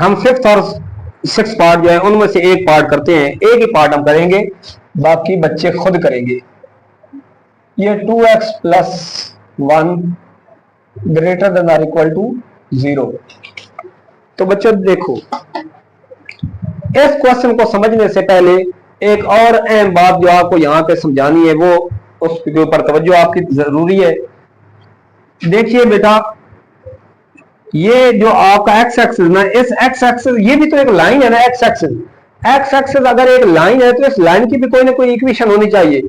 हम फिफ्थ और six part जो है उनमें से एक पार्ट करते हैं, एक ही पार्ट हम करेंगे, बाकी बच्चे खुद करेंगे। ये 2x+1 greater than or equal to 0। तो बच्चों देखो, इस क्वेश्चन को समझने से पहले एक और अहम बात जो आपको यहां पे समझानी है, वो उसके ऊपर तवज्जो आपकी जरूरी है। देखिए बेटा, ये जो आपका एक्स एक्सिस ना, इस एक्स एक्सिस, ये भी तो एक लाइन है ना, एक्स एक्सिस। एक्स एक्सिस अगर एक लाइन है तो इस लाइन की भी कोई ना कोई इक्वेशन होनी चाहिए।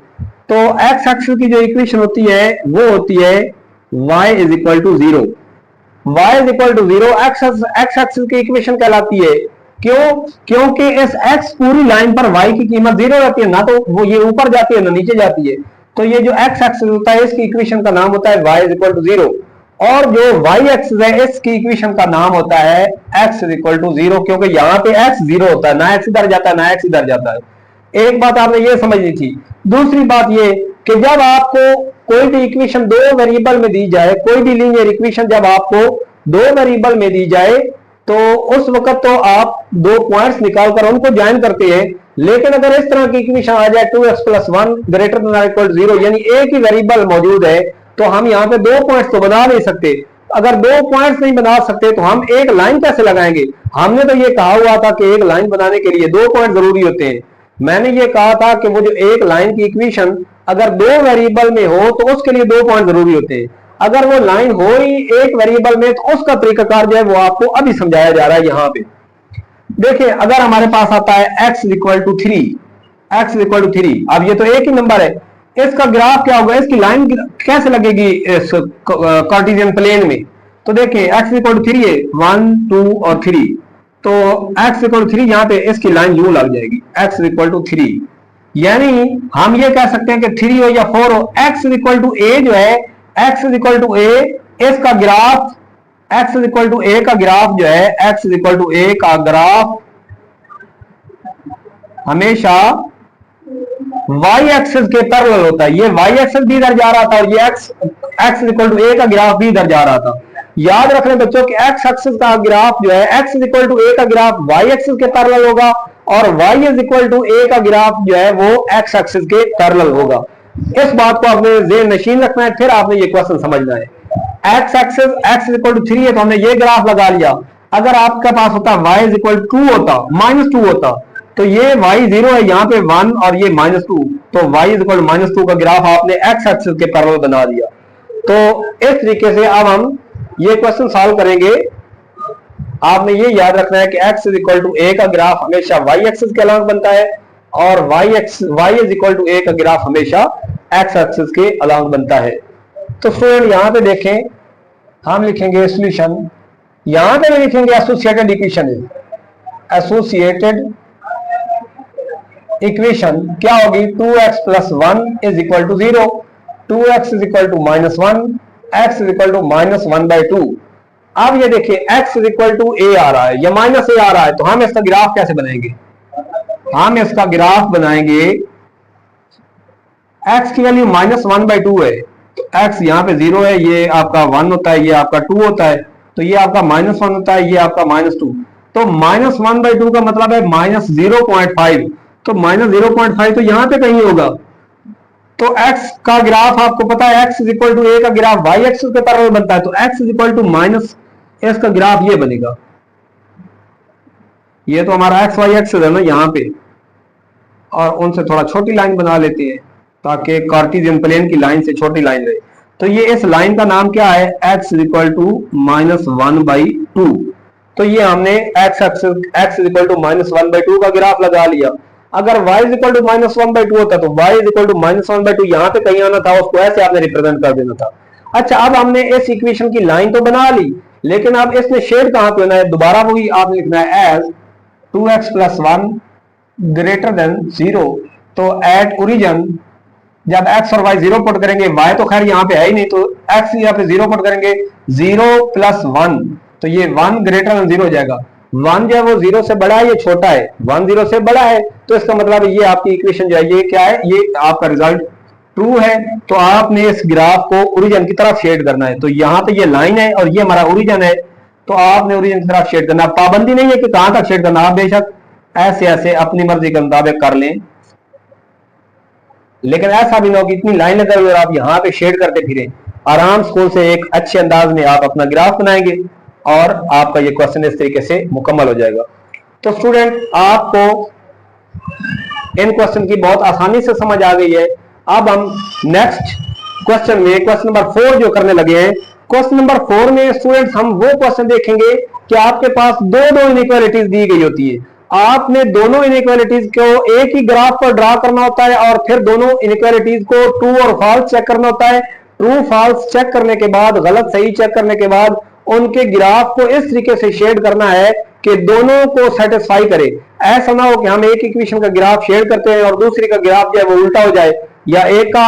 तो एक्स एक्सिस की जो इक्वेशन होती है वो होती है y is equal to 0। y is equal to 0 X axis की इक्वेशन कहलाती है। क्यों? क्योंकि इस x पूरी लाइन पर y की कीमत 0 रहती है, ना तो वो ये ऊपर जाती है ना नीचे जाती है। तो ये जो x एक्सिस होता है इसकी इक्वेशन का नाम होता है y इज इक्वल टू 0, और जो y एक्सिस है इसकी इक्वेशन का नाम होता है x इज इक्वल टू 0, क्योंकि यहाँ पे x 0 होता है, ना x इधर जाता है ना x इधर जाता है। एक बात आपने ये समझनी थी। दूसरी बात ये कि जब आपको कोई भी इक्वेशन दो वेरिएबल में दी जाए, कोई भी लीनियर इक्वेशन जब आपको दो वेरिएबल में दी जाए, तो उस वक्त तो आप दो पॉइंट्स निकालकर उनको ज्वाइन करते हैं। लेकिन अगर इस तरह की इक्वेशन आ जाए 2x+1 greater than or equal to 0, यानी एक ही वेरिएबल मौजूद है, तो हम यहाँ पे दो पॉइंट्स तो बना नहीं सकते। अगर दो पॉइंट्स नहीं बना सकते तो हम एक लाइन कैसे लगाएंगे? हमने तो ये कहा हुआ था कि एक लाइन बनाने के लिए दो पॉइंट जरूरी होते हैं। मैंने ये कहा था कि वो जो एक लाइन की इक्वेशन अगर दो वेरिएबल में हो तो उसके लिए दो पॉइंट जरूरी होते हैं। अगर वो लाइन हो ही एक वेरिएबल में तो उसका तरीकाकार जो है वो आपको अभी समझाया जा रहा है। यहां पे देखिए, अगर हमारे पास आता है x equal to 3, x equal to 3, अब ये तो एक ही नंबर है, इसका ग्राफ क्या होगा, इसकी लाइन कैसे लगेगी इस कार्टेशियन प्लेन में? तो देखिए x इक्वल टू 3 है, 1 2 और 3, तो x इक्वल टू 3 यहां पे इसकी लाइन यूं लग जाएगी, x इक्वल टू 3। यानी हम ये कह सकते हैं कि 3 हो या 4 हो, x इक्वल टू a जो है, x इक्वल टू a, इसका graph x equal to a का ग्राफ जो है, x इक्वल टू a का ग्राफ हमेशा y एक्सिस के पैरेलल होता है। ये y एक्सिस भी इधर जा रहा था और ये x इक्वल टू a का ग्राफ भी इधर जा रहा था। याद रख लें बच्चों कि x एक्सिस का ग्राफ जो है, x इक्वल टू a का ग्राफ y एक्सिस के पैरेलल होगा, और y is equal to a का ग्राफ जो है वो x एक्सिस के पैरेलल होगा। इस बात को आपने ज़हन नशीन रखना है, फिर आपने ये क्वेश्चन समझना है। x axis x equal to 3 है तो हमने ये ग्राफ लगा लिया। अगर आपके पास होता y इज इक्वल टू 2 होता, -2 होता, तो ये y 0 है, यहाँ पे 1 और ये -2, तो y इज इक्वल टू -2 का ग्राफ आपने x एक्सिस के पैरेलल बना दिया। तो इस तरीके से अब हम ये क्वेश्चन सॉल्व करेंगे। आपने ये याद रखना है कि x is equal to a का ग्राफ हमेशा y एक्सिस के अलांग बनता है, और y is equal to a का ग्राफ हमेशा x एक्सिस के अलांग बनता है। तो स्टूडेंट यहां पे देखें, हम लिखेंगे सॉल्यूशन, यहां पे लिखेंगे एसोसिएटेड इक्वेशन। एसोसिएटेड इक्वेशन क्या होगी? 2x+1 is equal to 0, 2x is equal to -1, x is equal to -1/2। अब ये देखिए x is equal to a आ रहा है या -a आ रहा है, तो हम इसका ग्राफ कैसे बनाएंगे? हम इसका ग्राफ बनाएंगे, x की वैल्यू -1/2 है, तो x यहाँ पे 0 है, ये आपका 1 होता है, ये आपका 2 होता है, तो ये आपका -1 होता है, ये आपका -2, तो -1/2 का मतलब है -0.5, तो -0.5 तो यहाँ पे कहीं होगा। तो x का ग्राफ आपको पता है, x is equal to a का ग्राफ y एक्सिस के पैरेलल बनता है, तो x is equal to minus इसका ग्राफ ये बनेगा। ये तो हमारा एक्स वाई एक्सिस है ना यहाँ पे, और उनसे थोड़ा छोटी लाइन बना लेते हैं ताकि कार्टेशियन प्लेन की लाइन से छोटी लाइन रहे। तो ये इस लाइन का नाम क्या है? x is equal to -1/2। तो ये हमने x इज इक्वल टू -1/2 का ग्राफ लगा लिया। अगर y इज इक्वल टू -1/2 होता तो y इज इक्वल टू -1/2 यहाँ पे कहीं आना था, उसको ऐसे आपने रिप्रेजेंट कर देना था। अच्छा, अब हमने इस इक्वेशन की लाइन तो बना ली, लेकिन अब इसमें शेड कहां पे होना है? दोबारा वही आपने लिखना है एज 2x+1 ग्रेटर देन 0। तो एट ओरिजिन जब x और y 0 पुट करेंगे, y तो खैर यहाँ पे है ही नहीं, तो x यहाँ पे 0 पुट करेंगे, 0+1, तो ये 1 ग्रेटर देन 0 हो जाएगा। 1 जो है वो 0 से बड़ा है, ये छोटा है, 1 0 से बड़ा है, तो इसका मतलब ये आपकी इक्वेशन जो है ये क्या है? ये आपका रिजल्ट ट्रू है। तो आपने इस ग्राफ को ओरिजिन की तरफ शेड करना है। तो यहाँ पे ये लाइन है और ये हमारा ओरिजिन है, तो आपने ओरिजिन की तरफ शेड करना। पाबंदी नहीं है कि कहां तक शेड करना, आप बेशक ऐसे ऐसे अपनी मर्जी के मुताबिक कर लें, लेकिन ऐसा भी ना हो कि इतनी लाइन लगा हुई और आप यहां पे शेड करते फिरें। आराम स्कूल से एक अच्छे अंदाज में आप अपना ग्राफ बनाएंगे और आपका ये क्वेश्चन इस तरीके से मुकम्मल हो जाएगा। तो स्टूडेंट आपको इन क्वेश्चन की बहुत आसानी से समझ आ गई है। अब हम नेक्स्ट क्वेश्चन में क्वेश्चन नंबर 4 जो करने लगे हैं, क्वेश्चन नंबर 4 में स्टूडेंट्स हम वो क्वेश्चन देखेंगे कि आपके पास दो इनइक्वालिटीज दी गई होती है, आपने दोनों इनइक्वालिटीज को एक ही ग्राफ पर ड्रा करना होता है और फिर दोनों इनइक्वालिटीज को ट्रू और फॉल्स चेक करना होता है। ट्रू फॉल्स चेक करने के बाद, गलत सही चेक करने के बाद उनके ग्राफ को इस तरीके से शेड करना है कि दोनों को सेटिस्फाई करे। ऐसा ना हो कि हम एक इक्वेशन का ग्राफ शेड करते हैं और दूसरी का ग्राफ जो है वो उल्टा हो जाए, या एक का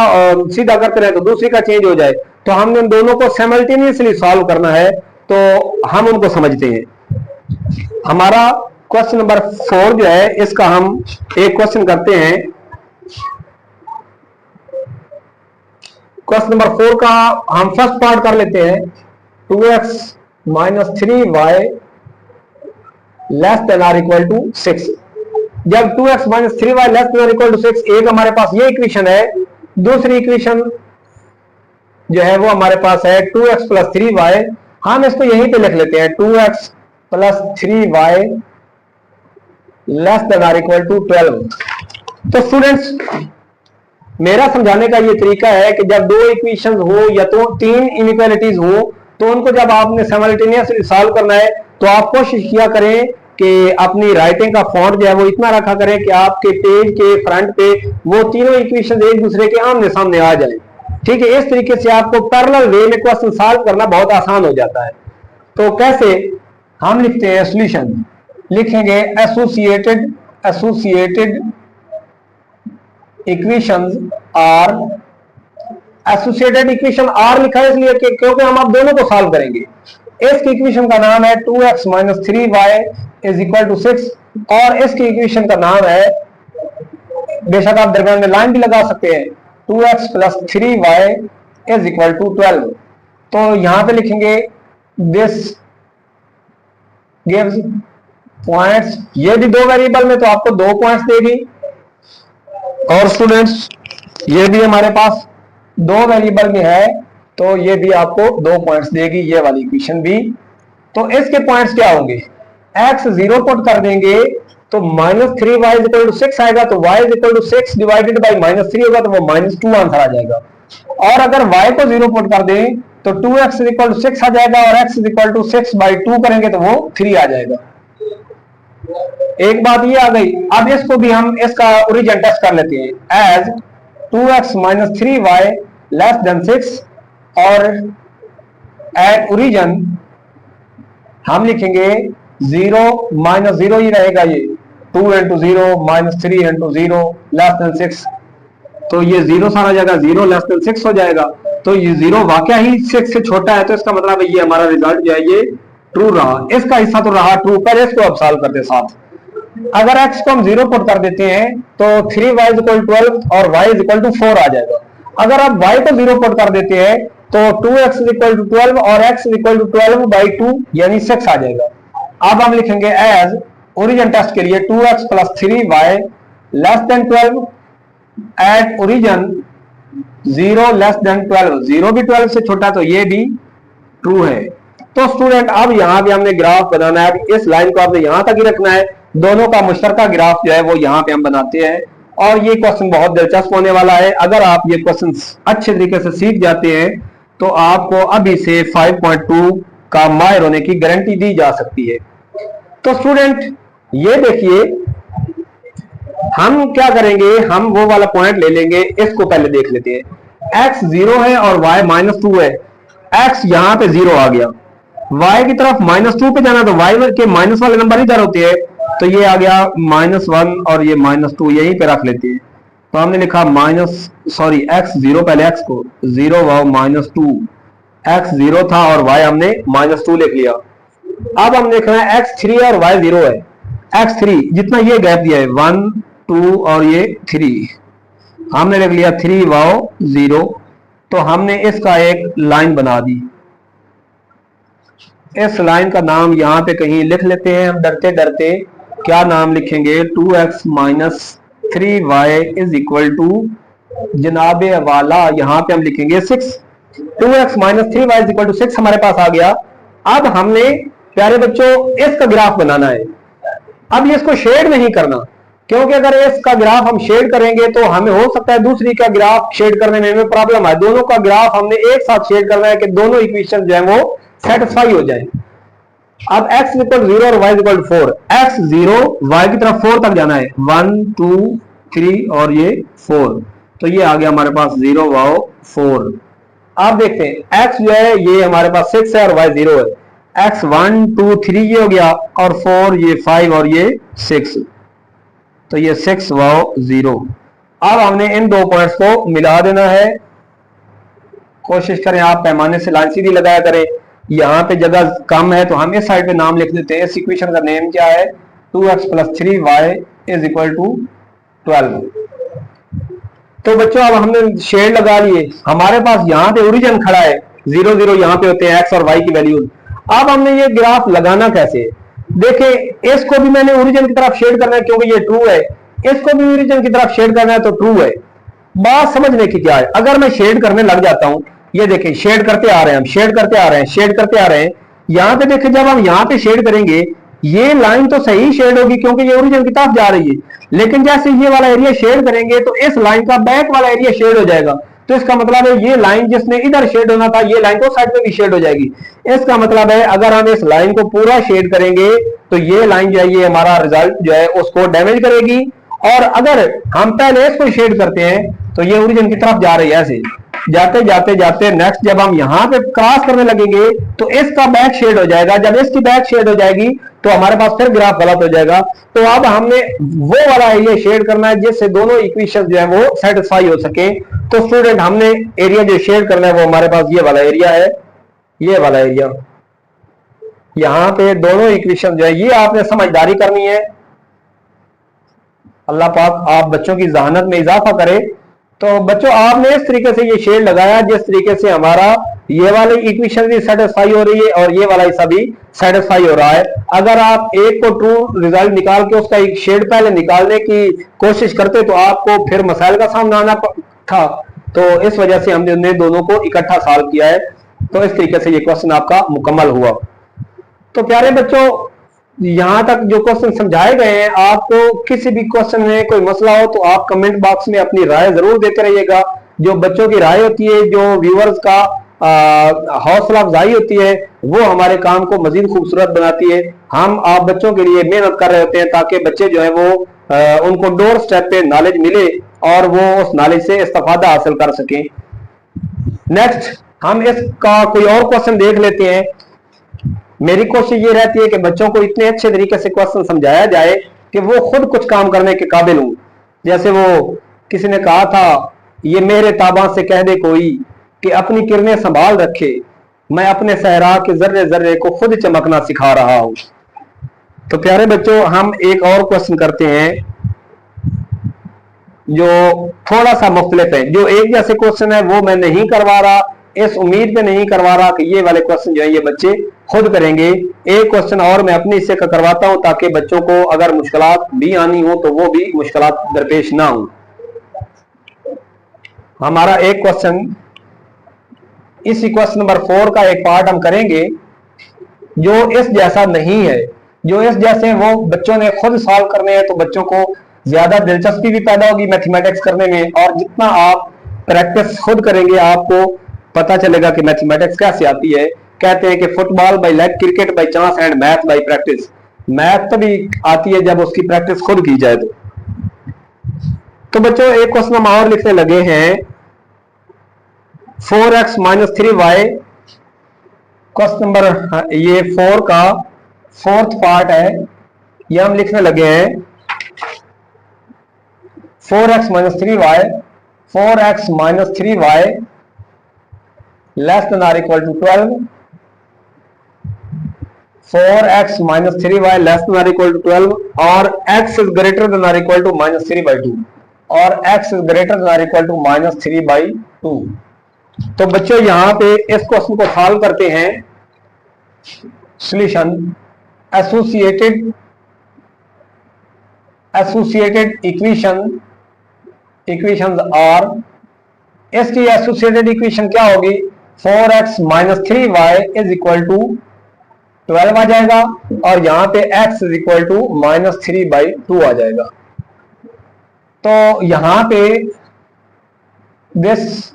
सीधा करते रहे तो दूसरी का चेंज हो जाए। तो हमने उन दोनों को साइमल्टेनियसली सॉल्व करना है, तो हम उनको समझते हैं। हमारा क्वेश्चन नंबर 4 जो है, इसका हम एक क्वेश्चन करते हैं। क्वेश्चन नंबर 4 का हम फर्स्ट पार्ट कर लेते हैं। 2x minus 3y less than or equal to 6। जब 2x minus 3y less than or equal to 6, एक हमारे पास ये इक्वेशन है, दूसरी इक्वेशन जो है वो हमारे पास है 2x प्लस 3y। हम इसको यहीं पे लिख लेते हैं, 2x plus 3y less than or equal to 12। तो स्टूडेंट्स मेरा समझाने का ये तरीका है कि जब दो इक्वेशंस हो या तो तीन इनइक्वालिटीज हो, तो उनको जब आपने साइमल्टेनियसली सॉल्व करना है तो आप कोशिश किया करें कि अपनी राइटिंग का फॉन्ट जो है वो इतना रखा करें कि आपके पेज के फ्रंट पे वो तीनों इक्वेशंस एक दूसरे के आमने सामने आ जाए। ठीक है, इस तरीके से आपको पैरेलल वे में क्वेश्चन सॉल्व करना बहुत आसान हो जाता है। तो कैसे हम लिखते हैं सॉल्यूशन, लिखेंगे associated equations are. Associated equation are लिखा है इसलिए क्योंकि हम आप दोनों को सॉल्व करेंगे। इसकी इक्वेशन का नाम है 2x minus 3y is equal to 6 और इसकी इक्वेशन का नाम है, बेशक आप दरमियान में लाइन भी लगा सकते हैं, 2x plus 3y is equal to 12। तो यहां पे लिखेंगे दिस गिव्स पॉइंट्स, ये भी दो वेरिएबल में तो आपको 2 पॉइंट्स देगी, और स्टूडेंट्स ये भी हमारे पास 2 वेरिएबल में है तो ये भी आपको 2 पॉइंट्स देगी, ये वाली इक्वेशन भी। तो इसके पॉइंट्स क्या होंगे, x 0 पुट कर देंगे तो minus 3y is equal to 6 आएगा, तो y is equal to 6 divided by minus 3 होगा तो वो -2 आंसर आ जाएगा। और अगर y को 0 पुट कर दें तो 2x इज इक्वल टू 6 आ जाएगा, और x is equal to 6 by 2 करेंगे तो वो 3 आ जाएगा। एक बात ये आ गई। अब इसको भी हम इसका ओरिजिन टेस्ट कर लेते हैं, as 2x minus 3y less then 6, और एट ओरिजिन हम लिखेंगे 0 माइनस 0 ही रहेगा, ये 2 into 0 minus 3 into 0 less than 6, तो ये 0 सारा जाएगा, 0 लेस देन 6 हो जाएगा। तो ये 0 वाकया ही 6 से छोटा है, तो इसका मतलब है ये हमारा रिजल्ट जो है ये ट्रू रहा। इसका हिस्सा तो रहा ट्रू, पर इसको अब सॉल्व करते साथ। अगर x को हम 0 पुट कर देते हैं तो 3y इज इक्वल 12 और y इज इक्वल टू 4 आ जाएगा। अगर आप y को 0 पुट कर देते हैं तो 2x इज इक्वल टू 12 और x is equal to 12 by 2 यानी 6 आ जाएगा। अब हम लिखेंगे एज ओरिजिन टेस्ट के लिए 2x plus 3y less then 12 at origin 0 less than 12, 0 भी 12 से छोटा तो ये भी ट्रू है। तो स्टूडेंट अब यहां भी हमने ग्राफ बनाना है, इस लाइन को आपने यहां तक ही रखना है, दोनों का मुश्तरका ग्राफ जो है वो यहां पे हम बनाते हैं। और ये क्वेश्चन बहुत दिलचस्प होने वाला है। अगर आप ये क्वेश्चन अच्छे तरीके से सीख जाते हैं तो आपको अभी से 5.2 का माहिर होने की गारंटी दी जा सकती है। तो स्टूडेंट ये देखिए हम क्या करेंगे, हम वो वाला पॉइंट ले लेंगे, इसको पहले देख लेते हैं। x 0 है और y -2 है, x यहां पे 0 आ गया, y की तरफ -2 पे जाना तो y के माइनस वाले नंबर इधर होते हैं, तो ये आ गया -1 और ये -2 यहीं पे रख लेते हैं। तो हमने लिखा x 0, पहले x को 0 व -2, x 0 था और y हमने -2 लिख लिया। अब हम देख रहे हैं x 3 और y 0 है, x 3 जितना ये गैप दिया है 1 2 और ये 3, हमने लिख लिया 3 व 0। तो हमने इसका एक लाइन बना दी, इस लाइन का नाम यहाँ पे कहीं लिख लेते हैं हम डरते डरते। क्या नाम लिखेंगे? 2x minus 3y is equal to जनाबे वाला यहाँ पे हम लिखेंगे 6। 2x minus 3y is equal to 6 हमारे पास आ गया। अब हमने प्यारे बच्चों इसका ग्राफ बनाना है। अब इसको शेड नहीं करना, क्योंकि अगर इसका ग्राफ हम शेड करेंगे तो हमें हो सकता है दूसरी का ग्राफ शेड करने में हमें प्रॉब्लम है। दोनों का ग्राफ हमने एक साथ शेड करना है कि दोनों इक्वेशन जो है वो सेटिस्फाई हो जाए। अब x इक्वल 0 और y इक्वल 4, x 0 y की तरफ 4 तक जाना है, 1 2 3 और ये 4, तो ये आ गया हमारे पास 0 y 4। अब देखते हैं x जो है ये हमारे पास 6 है और y 0 है। x 1 2 3 ये हो गया और 4 ये 5 और ये 6, तो ये 6 y 0। अब हमने इन दो पॉइंट्स को मिला देना है। कोशिश करें आप पैमाने से लाइन सीधी लगाया करें। यहाँ पे जगह कम है तो हम इस साइड पे नाम लिख देते हैं। इस इक्वेशन का नेम क्या है? 2x plus 3y is equal to 12। तो बच्चों अब हमने शेड लगा लिए। हमारे पास यहाँ पे ओरिजिन खड़ा है, 0 0 यहाँ पे होते हैं x और y की वैल्यू। अब हमने ये ग्राफ लगाना कैसे? देखिए इसको भी मैंने ओरिजिन की तरफ शेड करना है क्योंकि ये ट्रू है, इसको भी ओरिजिन की तरफ शेड करना है तो ट्रू है। बात समझने की क्या है, अगर मैं शेड करने लग जाता हूं, ये देखिए शेड करते आ रहे हैं हम, शेड करते आ रहे हैं, शेड करते आ रहे हैं। यहां पे देखिए जब हम यहां पे शेड करेंगे ये लाइन तो सही शेड होगी क्योंकि ये ओरिजिन की तरफ जा रही है, लेकिन जैसे ये वाला एरिया शेड करेंगे तो इस लाइन का बैक वाला एरिया शेड हो जाएगा। तो इसका मतलब है ये लाइन जिसने इधर शेड होना था ये लाइन तो साइड पे भी शेड हो जाएगी। इसका मतलब है अगर हम इस लाइन को पूरा शेड करेंगे तो ये लाइन जो है ये हमारा रिजल्ट जो है उसको डैमेज करेगी। और अगर हम पहले इसको शेड करते हैं तो ये ओरिजिन की तरफ जा रही है, ऐसे जाते जाते जाते नेक्स्ट जब हम यहां पे क्रॉस करने लगेंगे तो इसका बैक शेड हो जाएगा। जब इसकी बैक शेड हो जाएगी तो हमारे पास फिर ग्राफ गलत हो जाएगा। तो अब हमने वो वाला एरिया शेड करना है जिससे दोनों इक्वेशन जो है वो सेटिस्फाई हो सके। तो स्टूडेंट हमने एरिया जो शेड करना है वो हमारे पास ये वाला एरिया है, ये वाला एरिया। यहां पे दोनों इक्वेशन जो है ये आपने समझदारी करनी है। अल्लाह पाक आप बच्चों की जहानत में इजाफा करे। तो बच्चों आपने इस तरीके से ये शेड लगाया जिस तरीके से हमारा ये वाली इक्वेशन भी सेटिस्फाई हो रही है और ये वाला हिस्सा भी सेटिस्फाई हो रहा है। अगर आप एक को ट्रू रिजल्ट निकाल के उसका एक शेड पहले निकालने की कोशिश करते तो आपको फिर मसाइल का सामना आना था। तो इस वजह से हमने दोनों को इकट्ठा सॉल्व किया है। तो इस तरीके से ये क्वेश्चन आपका मुकम्मल हुआ। तो प्यारे बच्चों यहां तक जो क्वेश्चन समझाए गए हैं, आपको किसी भी क्वेश्चन में कोई मसला हो तो आप कमेंट बॉक्स में अपनी राय जरूर देते रहिएगा। जो बच्चों की राय होती है, जो व्यूअर्स का हौसला अफजाई होती है, वो हमारे काम को मजीद खूबसूरत बनाती है। हम आप बच्चों के लिए मेहनत कर रहे होते हैं ताकि बच्चे जो है वो उनको डोर स्टेप पे नॉलेज मिले और वो उस नॉलेज से इस्तेफादा हासिल कर सकें। नेक्स्ट हम इसका कोई और क्वेश्चन देख लेते हैं। मेरी कोशिश ये रहती है कि बच्चों को इतने अच्छे तरीके से क्वेश्चन समझाया जाए कि वो खुद कुछ काम करने के काबिल हों। जैसे वो किसी ने कहा था, ये मेरे ताबा से कह दे कोई कि अपनी किरणें संभाल रखे, मैं अपने सहरा के जर्रे जर्रे को खुद चमकना सिखा रहा हूं। तो प्यारे बच्चों हम एक और क्वेश्चन करते हैं जो थोड़ा सा मुख्तलिफ है। जो एक जैसे क्वेश्चन है वो मैं नहीं करवा रहा, इस उम्मीद पे नहीं करवा रहा कि ये वाले क्वेश्चन जो है ये बच्चे खुद करेंगे। एक क्वेश्चन और मैं अपने हिस्से का करवाता हूं ताकि बच्चों को अगर मुश्किलात भी आनी हो तो वो भी मुश्किलात दरपेश ना हो। हमारा एक क्वेश्चन, इसी क्वेश्चन नंबर 4 का एक पार्ट हम करेंगे जो इस जैसा नहीं है। जो इस जैसे वो बच्चों ने खुद सॉल्व करने हैं तो बच्चों को ज्यादा दिलचस्पी भी पैदा होगी मैथमेटिक्स करने में, और जितना आप प्रैक्टिस खुद करेंगे आपको पता चलेगा कि मैथमेटिक्स कैसे आती है। कहते हैं कि football by luck, cricket by chance and math bye practice. Math तभी आती है जब उसकी प्रैक्टिस खुद की जाए। तो बच्चों एक क्वेश्चन हम और लिखने लगे हैं, 4x minus 3y। Question number ये 4 का 4th पार्ट है, ये हम लिखने लगे हैं 4x minus 3y, 4x minus 3y less than or equal to 12, 4x minus 3y less than or equal to 12 और x is greater than or equal to minus 3/2 और x is greater than or equal to minus 3/2। तो बच्चों यहां पे इस question को solve करते हैं। solution associated equations are, इसकी एसोसिएटेड इक्वेशन क्या होगी, 4x minus 3y is equal to 12 आ जाएगा और यहां पे x is equal to minus 3/2 आ जाएगा। तो यहां पे दिस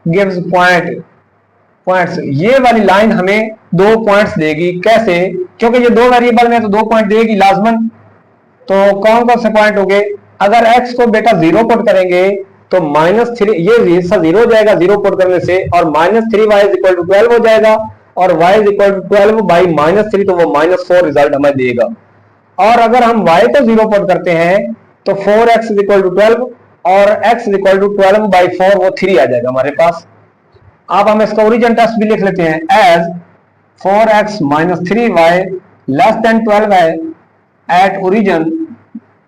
गिव्स पॉइंट्स, ये वाली लाइन हमें 2 पॉइंट्स देगी। कैसे? क्योंकि ये 2 वेरिएबल में तो 2 पॉइंट देगी लाजमन। तो कौन कौन से पॉइंट हो गए? अगर x को बेटा 0 पुट करेंगे तो -3, ये हिस्सा 0 हो जाएगा 0 पुट करने से, और -3y इज इक्वल टू 12 हो जाएगा, और y is equal to 12 by -3, तो वो -4 रिजल्ट हमें देगा। और अगर हम y को 0 पुट करते हैं तो 4x इज इक्वल टू 12 और x is equal to 12 by 4, वो 3 आ जाएगा हमारे पास। अब हम इसका ओरिजिन टेस्ट भी लिख लेते हैं, as 4x minus 3y less then 12 है एट ओरिजिन।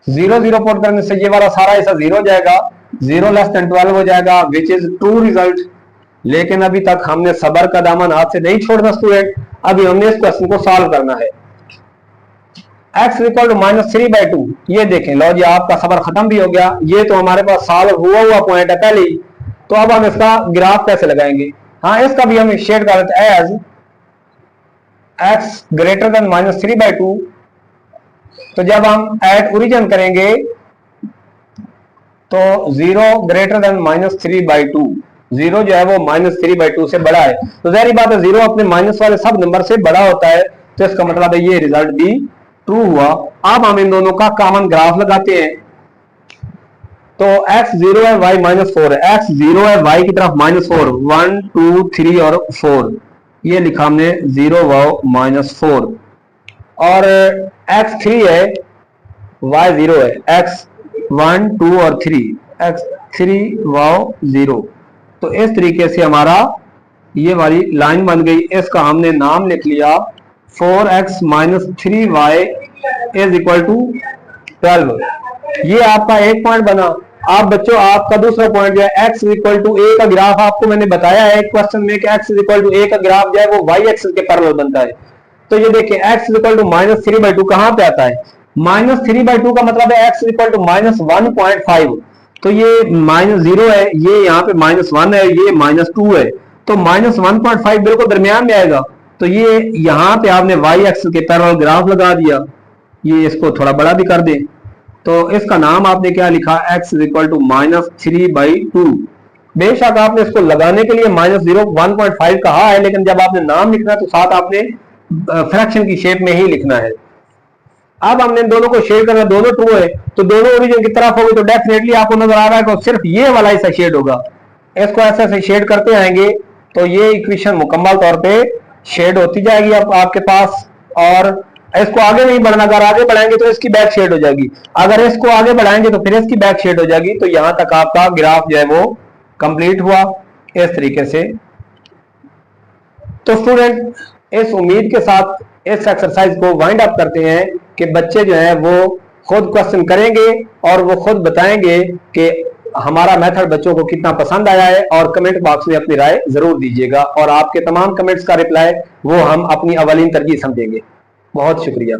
0 पुट करने से ये वाला सारा ऐसा 0 हो जाएगा, 0 लेस देन 12 हो जाएगा, विच इज ट्रू रिजल्ट। लेकिन अभी तक हमने सबर का दामन हाथ से नहीं छोड़ना स्टूडेंट, अभी हमने इस क्वेश्चन को सॉल्व करना है। x इक्वल टू -3/2, ये देखें, लो जी आपका सबर खत्म भी हो गया, ये तो हमारे पास सॉल्व हुआ पॉइंट है पहले ही। तो अब हम इसका ग्राफ कैसे लगाएंगे? हाँ, इसका भी हम शेड कर लेते हैं, एज x ग्रेटर देन -3/2। तो जब हम एट ओरिजिन करेंगे तो 0 ग्रेटर देन -3/2, 0 जो है वो -3/2 से बड़ा है। तो जाहिर बात है 0 अपने माइनस वाले सब नंबर से बड़ा होता है, तो इसका मतलब है ये रिजल्ट भी ट्रू हुआ। अब हम इन दोनों का कॉमन ग्राफ लगाते हैं। तो x 0 है, y -4 है, x 0 है, y की तरफ -4, 1 2 3 और 4, ये लिखा हमने 0 -4, और x 3 है, y 0 है, x 1 2 और 3, x 3 0। तो इस तरीके से हमारा ये वाली लाइन बन गई। इसका हमने नाम लिख लिया 4x minus 3y is equal to 12। ये आपका एक पॉइंट बना। आप बच्चों आपका दूसरा पॉइंट जो है x इक्वल टू a का ग्राफ, आपको मैंने बताया है एक क्वेश्चन में कि x इक्वल टू a का ग्राफ जो है वो y एक्सिस के पैरेलल बनता है। तो ये देखिए x इक्वल टू -3/2 कहां पे आता है? -3/2 का मतलब है x इक्वल टू -1.5। तो ये -0 है, ये यहाँ पे -1 है, ये -2 है, तो -1.5 बिल्कुल दरमियान में आएगा। तो ये यहाँ पे आपने y एक्सिस के पैरेलल ग्राफ लगा दिया। ये इसको थोड़ा बड़ा भी कर दे, तो इसका नाम आपने क्या लिखा? x equal to -3/2। बेशक आपने इसको लगाने के लिए -1.5 कहा है, लेकिन जब आपने नाम लिखना है तो साथ आपने फ्रैक्शन की शेप में ही लिखना है। अब हमने दोनों को शेड करना, दोनों ट्रू है तो दोनों ओरिजिन की तरफ होगी, तो डेफिनेटली आपको नजर आ रहा है कि सिर्फ ये वाला ऐसा शेड होगा। इसको ऐसे ऐसे शेड करते आएंगे तो ये इक्वेशन मुकम्मल तौर पे शेड होती जाएगी अब आपके पास। और इसको आगे नहीं बढ़ना, अगर आगे बढ़ाएंगे तो इसकी बैक शेड हो जाएगी, अगर इसको आगे बढ़ाएंगे तो फिर इसकी बैक शेड हो जाएगी। तो यहां तक आपका ग्राफ जो है वो कंप्लीट हुआ इस तरीके से। तो स्टूडेंट इस उम्मीद के साथ इस एक्सरसाइज को वाइंड अप करते हैं कि बच्चे जो है वो खुद क्वेश्चन करेंगे और वो खुद बताएंगे कि हमारा मेथड बच्चों को कितना पसंद आया है, और कमेंट बॉक्स में अपनी राय जरूर दीजिएगा, और आपके तमाम कमेंट्स का रिप्लाई वो हम अपनी अवलीन तरजीह समझेंगे। बहुत शुक्रिया।